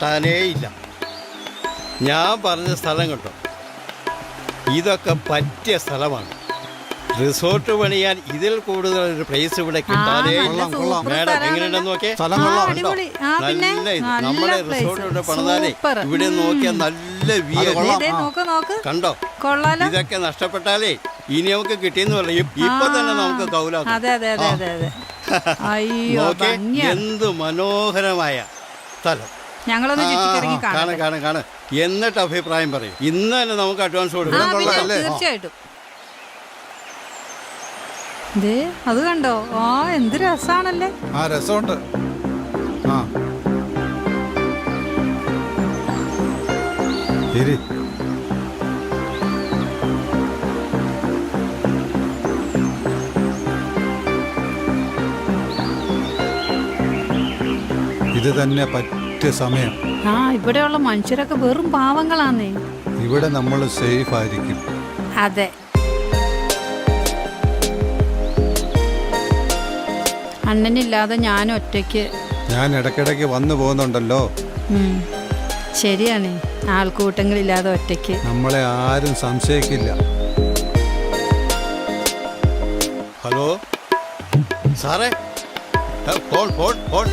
കിട്ടാനേ ഇല്ല. ഞാൻ പറഞ്ഞ സ്ഥലം കേട്ടോ, ഇതൊക്കെ പറ്റിയ സ്ഥലമാണ്. റിസോർട്ട് പണിയാൻ ഇതിൽ കൂടുതൽ ഒരു പ്ലേസ് ഇവിടെ കിട്ടാനേ ഇല്ല. മേഡം എങ്ങനെയുണ്ടെന്ന് നോക്കിയേ, നല്ല ഇത്. നമ്മുടെ റിസോർട്ട് ഇവിടെ പണിതാലേ ഇവിടെ നോക്കിയാൽ നല്ല വ്യൂ കണ്ടോ. ഇതൊക്കെ നഷ്ടപ്പെട്ടാലേ ഇനി നമുക്ക് കിട്ടിയെന്ന് പറയും. ഇപ്പൊ തന്നെ നമുക്ക് കൗലാക്കും. എന്ത് മനോഹരമായ സ്ഥലം. കാണാൻ എന്നിട്ട് അഭിപ്രായം പറയും. ഇന്ന് തന്നെ നമുക്ക് അഡ്വാൻസ് കൊടുക്കണം. തീർച്ചയായിട്ടും. അത് കണ്ടോ, എന്ത് രസാണല്ലേ. രസമുണ്ട്. ഇത് തന്നെ പറ്റിയ സമയം. ഇവിടെയുള്ള മനുഷ്യരൊക്കെ വെറും പാവങ്ങളാന്നേ. ഇവിടെ നമ്മൾ സേഫ് ആയിരിക്കും. അതെ. അണ്ണനില്ലാതെ ഞാൻ ഒറ്റയ്ക്ക്. ഞാൻ ഇടയ്ക്കിടയ്ക്ക് വന്നു പോകുന്നുണ്ടല്ലോ. ശരിയാണ്, ആൾക്കൂട്ടങ്ങളില്ലാതെ ഒറ്റയ്ക്ക്. നമ്മളെ ആരും സംശയിക്കില്ല. ഹലോ സാറേ, ഫോൺ ഫോൺ ഫോൺ